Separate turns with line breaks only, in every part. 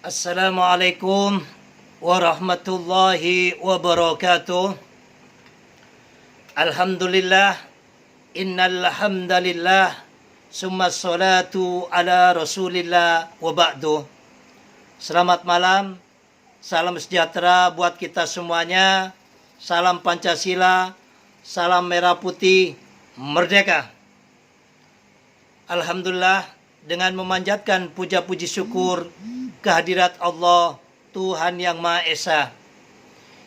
Assalamualaikum warahmatullahi wabarakatuh. Alhamdulillah, innal hamdalillah, summa salatu ala rasulillah wa ba'du. Selamat malam, salam sejahtera buat kita semuanya. Salam Pancasila, salam merah putih, merdeka. Alhamdulillah, dengan memanjatkan puja-puji syukur kehadirat Allah, Tuhan Yang Maha Esa,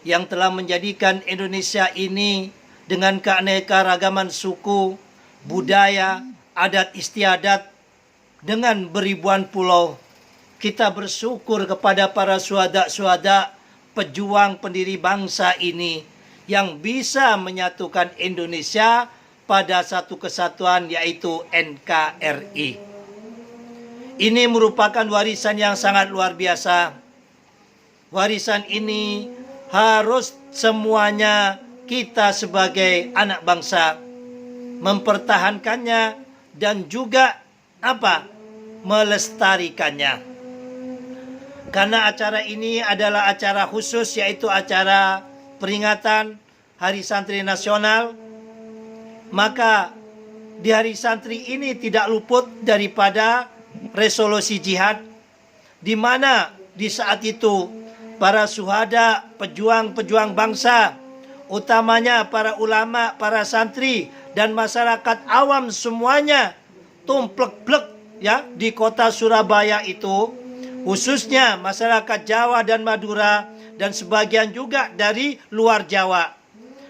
yang telah menjadikan Indonesia ini dengan keanekaragaman suku, budaya, adat istiadat, dengan beribuan pulau. Kita bersyukur kepada para syuhada, pejuang pendiri bangsa ini yang bisa menyatukan Indonesia pada satu kesatuan, yaitu NKRI. Ini merupakan warisan yang sangat luar biasa. Warisan ini harus semuanya kita sebagai anak bangsa mempertahankannya dan juga melestarikannya. Karena acara ini adalah acara khusus, yaitu acara peringatan Hari Santri Nasional, maka di Hari Santri ini tidak luput daripada resolusi jihad, di mana di saat itu para syuhada, pejuang-pejuang bangsa, utamanya para ulama, para santri, dan masyarakat awam semuanya tumplek-blek ya di kota Surabaya itu, khususnya masyarakat Jawa dan Madura, dan sebagian juga dari luar Jawa,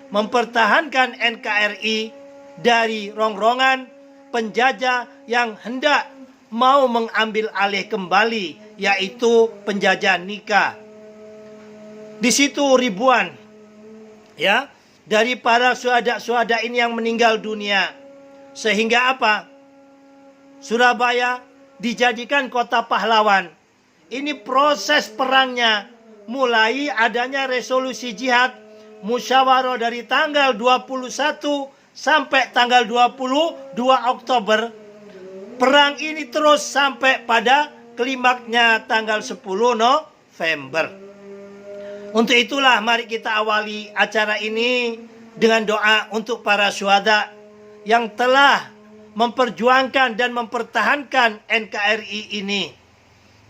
mempertahankan NKRI dari rongrongan penjajah yang hendak mau mengambil alih kembali, yaitu penjajah nikah. Di situ ribuan ya dari para syuhada ini yang meninggal dunia, sehingga Surabaya dijadikan kota pahlawan. Ini proses perangnya, mulai adanya resolusi jihad musyawarah dari tanggal 21 sampai tanggal 22 Oktober. Perang ini terus sampai pada klimaksnya tanggal 10 November. Untuk itulah mari kita awali acara ini dengan doa untuk para syuhada yang telah memperjuangkan dan mempertahankan NKRI ini.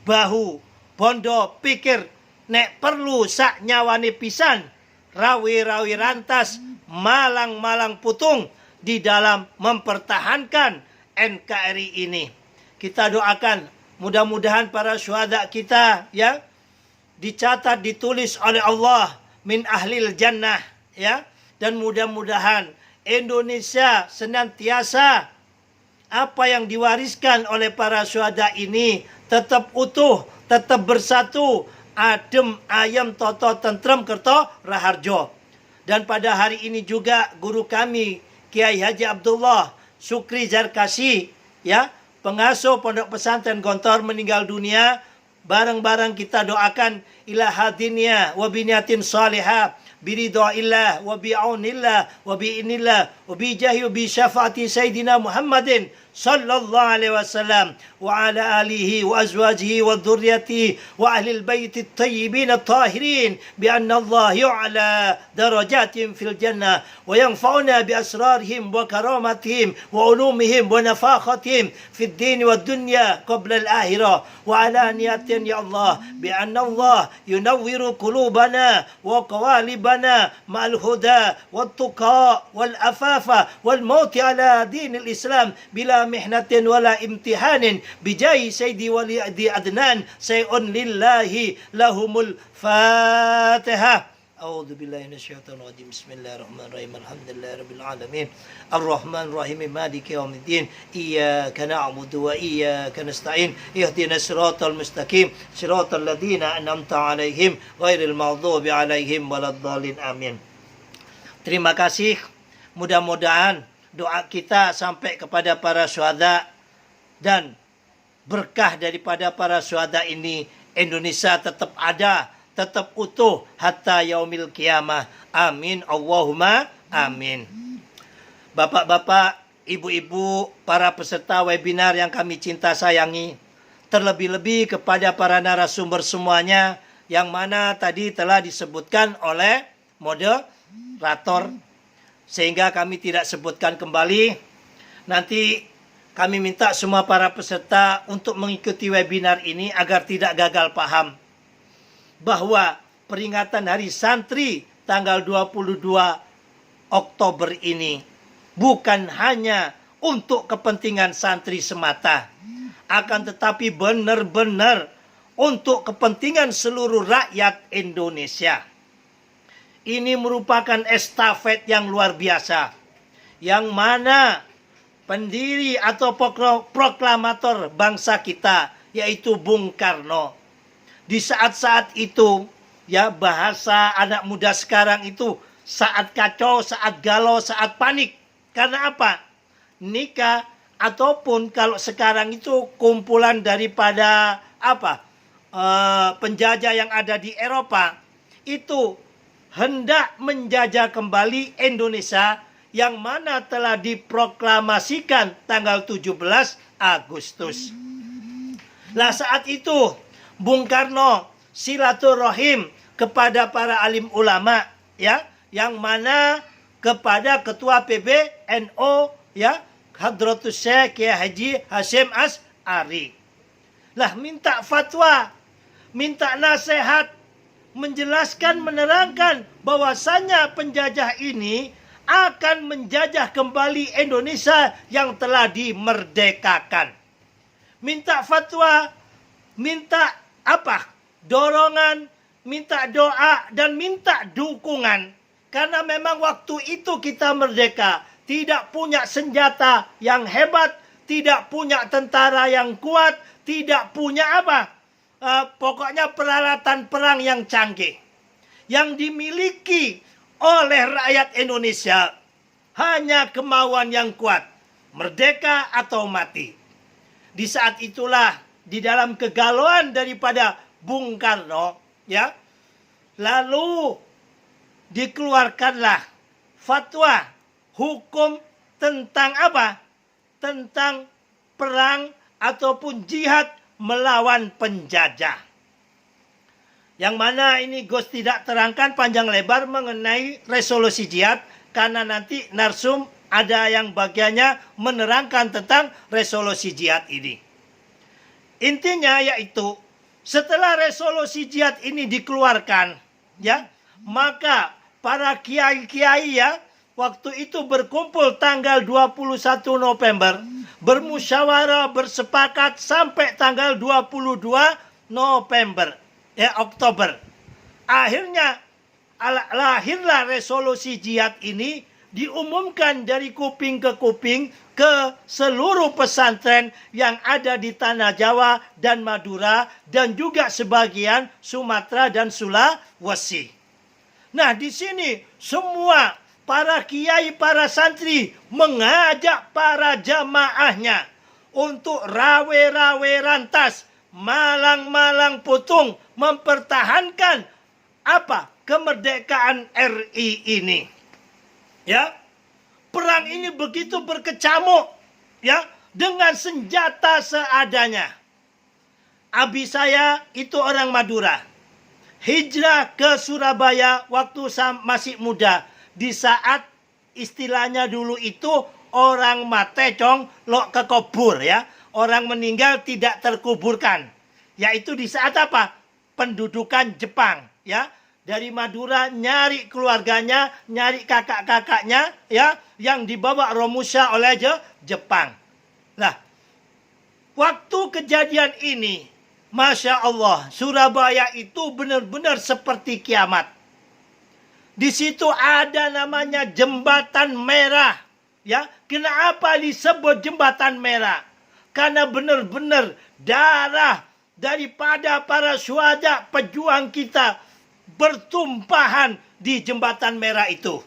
Bahu, bondo, pikir, nek perlu sak nyawane pisan, rawi-rawi rantas, malang-malang putung di dalam mempertahankan NKRI ini. Kita doakan mudah-mudahan para syuhada kita ya dicatat, ditulis oleh Allah min ahlil jannah ya, dan mudah-mudahan Indonesia senantiasa apa yang diwariskan oleh para syuhada ini tetap utuh, tetap bersatu, adem ayem toto tentrem kerto raharjo. Dan pada hari ini juga guru kami Kiai Haji Abdullah Syukri Zarkasi ya, pengasuh Pondok Pesantren Gontor, meninggal dunia. Bareng-bareng kita doakan ila hadiniya wa biniyatin salihah biridhaillah wa bi'aunillah wa bi'inillah wa bijahi wa bi syafaati sayyidina Muhammadin sallallahu alaihi wasallam wa ala alihi wa azwajihi wa dhurriyyatihi wa ahli al-bait at-tayyibin at-tahirin bi anna Allah yu'la darajatin fil jannah wa yanfa'una bi asrarihim wa karamatihim wa ulumihim wa nafakhatihim fid din wa dunya qabla al-akhirah wa ala niyatin ya Allah bi anna Allah yunawwiru qulubana wa qawalibana ma'al huda wat tuqa wal afafa wal maut ala din al-islam bila mihnatin wala imtihanin bijai sayyidi wali adnan sayun lillahi lahumul fatihah. A'udzu billahi minasyaitonir rajim. Bismillahirrahmanirrahim. Alhamdulillahirabbil alamin. Arrahmanir rahim. Maliki yaumiddin. Iyyaka na'budu wa iyyaka nasta'in. Ihdinas siratal mustaqim. Siratal ladzina an'amta 'alaihim ghairil maghdubi 'alaihim waladdallin. Amin. Terima kasih. Mudah-mudahan doa kita sampai kepada para syuhada, dan berkah daripada para syuhada ini Indonesia tetap ada, tetap utuh hatta yaumil qiyamah. Amin Allahumma amin. Bapak-bapak, ibu-ibu, para peserta webinar yang kami cinta sayangi, Terlebih-lebih kepada para narasumber semuanya, yang mana tadi telah disebutkan oleh moderator, sehingga kami tidak sebutkan kembali. Nanti kami minta semua para peserta untuk mengikuti webinar ini agar tidak gagal paham bahwa peringatan Hari Santri tanggal 22 Oktober ini bukan hanya untuk kepentingan santri semata, akan tetapi benar-benar untuk kepentingan seluruh rakyat Indonesia. Ini merupakan estafet yang luar biasa, yang mana pendiri atau proklamator bangsa kita, yaitu Bung Karno, di saat-saat itu, ya, bahasa anak muda sekarang itu saat kacau, saat galau, saat panik. Karena apa? Nikah ataupun kalau sekarang itu kumpulan daripada penjajah yang ada di Eropa itu hendak menjajah kembali Indonesia, yang mana telah diproklamasikan tanggal 17 Agustus. Lah saat itu Bung Karno silaturahim kepada para alim ulama, ya, yang mana kepada ketua PBNU, ya, Hadratus Syekh Kiai Haji Hasyim Asy'ari. Lah minta fatwa, minta nasihat, menjelaskan, menerangkan bahwasannya penjajah ini akan menjajah kembali Indonesia yang telah dimerdekakan. Minta fatwa, minta dorongan, minta doa, dan minta dukungan. Karena memang waktu itu kita merdeka, tidak punya senjata yang hebat, tidak punya tentara yang kuat, tidak punya pokoknya peralatan perang yang canggih. Yang dimiliki oleh rakyat Indonesia hanya kemauan yang kuat, merdeka atau mati. Di saat itulah, di dalam kegalauan daripada Bung Karno, ya, lalu dikeluarkanlah fatwa hukum tentang tentang perang ataupun jihad melawan penjajah. Yang mana ini Gus tidak terangkan panjang lebar mengenai resolusi jihad, karena nanti narsum ada yang bagiannya menerangkan tentang resolusi jihad ini. Intinya yaitu setelah resolusi jihad ini dikeluarkan, ya, maka para kiai-kiai, ya, waktu itu berkumpul tanggal 21 November, bermusyawarah, bersepakat sampai tanggal 22 November, Oktober. Akhirnya lahirlah resolusi jihad ini, diumumkan dari kuping ke kuping ke seluruh pesantren yang ada di Tanah Jawa dan Madura, dan juga sebagian Sumatera dan Sulawesi. Nah, di sini semua para kiai, para santri mengajak para jamaahnya untuk rawe-rawe rantas, malang-malang putung mempertahankan kemerdekaan RI ini. Ya, perang ini begitu berkecamuk, ya, dengan senjata seadanya. Abi saya itu orang Madura, hijrah ke Surabaya waktu masih muda, di saat istilahnya dulu itu orang mate cong lo kekubur, ya, orang meninggal tidak terkuburkan, yaitu di saat pendudukan Jepang, ya. Dari Madura nyari keluarganya, nyari kakak-kakaknya, ya, yang dibawa Romusha oleh Jepang. Nah, waktu kejadian ini, Masya Allah, Surabaya itu benar-benar seperti kiamat. Di situ ada namanya Jembatan Merah, ya. Kenapa disebut Jembatan Merah? Karena benar-benar darah daripada para syuhada pejuang kita bertumpahan di Jembatan Merah itu.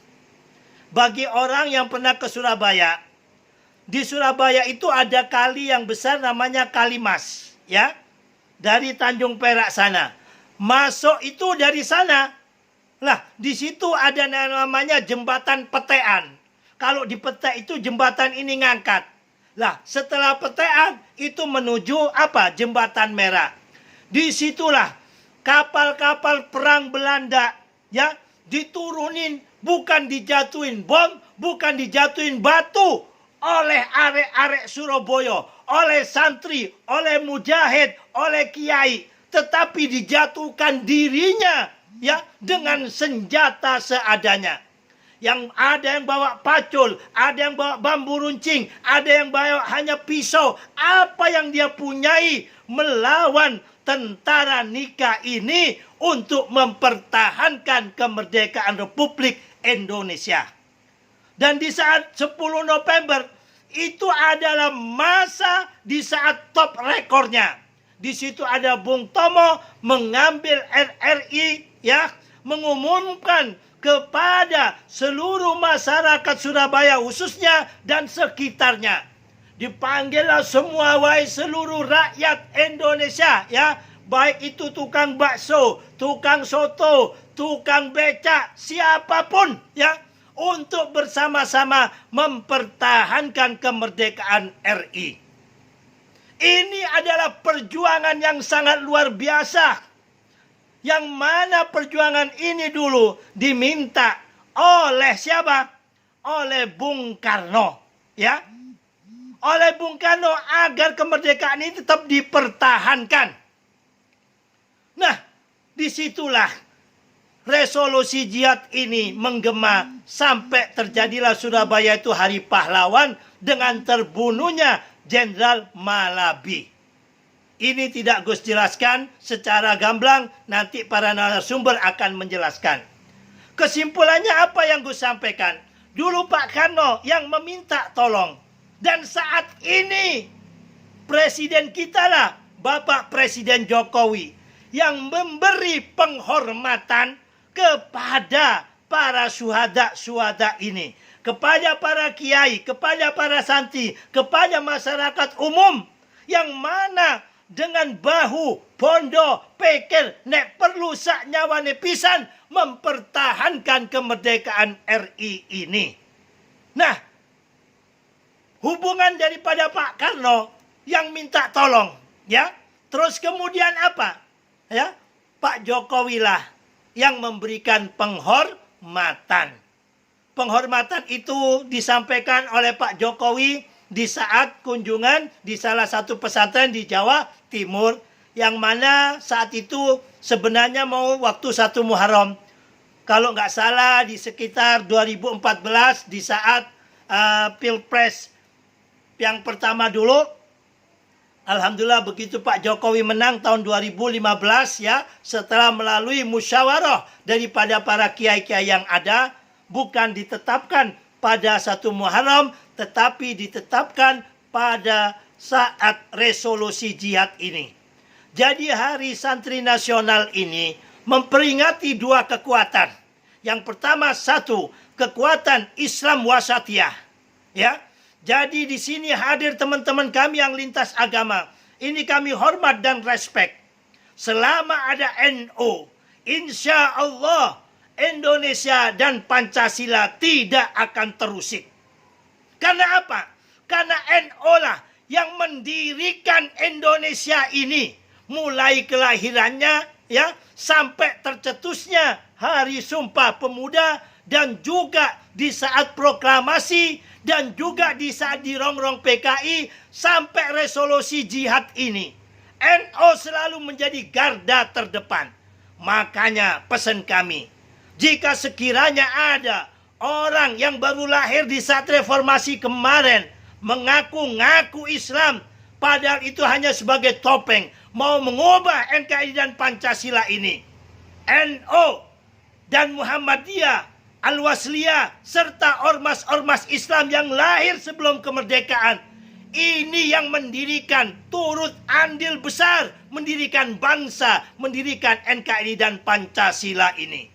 Bagi orang yang pernah ke Surabaya, di Surabaya itu ada kali yang besar namanya Kali Mas, ya, dari Tanjung Perak sana. Masuk itu dari sana. Lah, di situ ada namanya Jembatan Petean. Kalau di Pete itu jembatan ini ngangkat. Lah, setelah Petean itu menuju apa? Jembatan Merah. Disitulah kapal-kapal perang Belanda ya diturunin, bukan dijatuhin bom, bukan dijatuhin batu oleh arek-arek Surabaya, oleh santri, oleh mujahid, oleh kiai, tetapi dijatuhkan dirinya ya dengan senjata seadanya. Yang ada yang bawa pacul, ada yang bawa bambu runcing, ada yang bawa hanya pisau. Apa yang dia punyai melawan tentara Nika ini untuk mempertahankan kemerdekaan Republik Indonesia. Dan di saat 10 November itu adalah masa di saat top rekornya. Di situ ada Bung Tomo mengambil RRI ya, mengumumkan kepada seluruh masyarakat Surabaya khususnya dan sekitarnya. Dipanggillah semua wahai seluruh rakyat Indonesia ya, baik itu tukang bakso, tukang soto, tukang becak, siapapun ya, untuk bersama-sama mempertahankan kemerdekaan RI. Ini adalah perjuangan yang sangat luar biasa. Yang mana perjuangan ini dulu diminta oleh siapa? Oleh Bung Karno, ya. Oleh Bung Karno agar kemerdekaan ini tetap dipertahankan. Nah, disitulah resolusi jihad ini menggema sampai terjadilah Surabaya itu Hari Pahlawan dengan terbunuhnya Jenderal Malabi. Ini tidak Gus jelaskan secara gamblang, nanti para narasumber akan menjelaskan. Kesimpulannya apa yang Gus sampaikan? Dulu Pak Karno yang meminta tolong. Dan saat ini presiden kita lah, Bapak Presiden Jokowi, yang memberi penghormatan kepada para syuhada ini. Kepada para kiai, kepada para santri, kepada masyarakat umum. Yang mana dengan bahu, bondo, pikir, nek perlu sak nyawane pisan mempertahankan kemerdekaan RI ini. Nah, hubungan daripada Pak Karno yang minta tolong, ya. Terus kemudian apa? Ya, Pak Jokowi lah yang memberikan penghormatan. Penghormatan itu disampaikan oleh Pak Jokowi di saat kunjungan di salah satu pesantren di Jawa Timur, yang mana saat itu sebenarnya mau waktu 1 Muharram. Kalau nggak salah di sekitar 2014 di saat Pilpres yang pertama dulu. Alhamdulillah begitu Pak Jokowi menang tahun 2015 ya, setelah melalui musyawarah daripada para kiai-kiai yang ada, bukan ditetapkan pada 1 Muharram, tetapi ditetapkan pada saat resolusi jihad ini. Jadi Hari Santri Nasional ini memperingati dua kekuatan. Yang pertama, satu, kekuatan Islam wasatiyah. Ya. Jadi di sini hadir teman-teman kami yang lintas agama. Ini kami hormat dan respect. Selama ada NU, insya Allah Indonesia dan Pancasila tidak akan terusik. Karena apa? Karena NU lah yang mendirikan Indonesia ini. Mulai kelahirannya ya sampai tercetusnya Hari Sumpah Pemuda, dan juga di saat proklamasi, dan juga di saat di rongrong PKI sampai resolusi jihad ini. NU selalu menjadi garda terdepan. Makanya pesan kami, jika sekiranya ada orang yang baru lahir di saat reformasi kemarin mengaku-ngaku Islam, padahal itu hanya sebagai topeng, mau mengubah NKRI dan Pancasila ini, NU dan Muhammadiyah, Al-Wasliyah, serta ormas-ormas Islam yang lahir sebelum kemerdekaan, ini yang mendirikan, turut andil besar mendirikan bangsa, mendirikan NKRI dan Pancasila ini.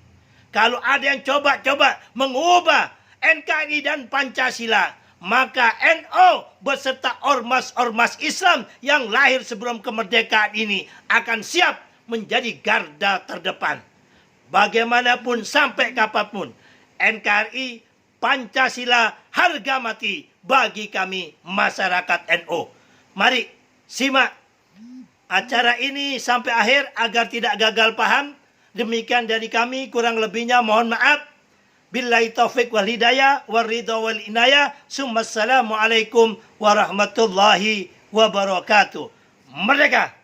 Kalau ada yang coba-coba mengubah NKRI dan Pancasila, maka NU beserta ormas-ormas Islam yang lahir sebelum kemerdekaan ini akan siap menjadi garda terdepan. Bagaimanapun sampai kapanpun, NKRI, Pancasila harga mati bagi kami masyarakat NU. Mari simak acara ini sampai akhir agar tidak gagal paham. Demikian dari kami, kurang lebihnya mohon maaf. Billahi taufik wal hidayah wal ridha wal inayah. Assalamualaikum warahmatullahi wabarakatuh. Merdeka!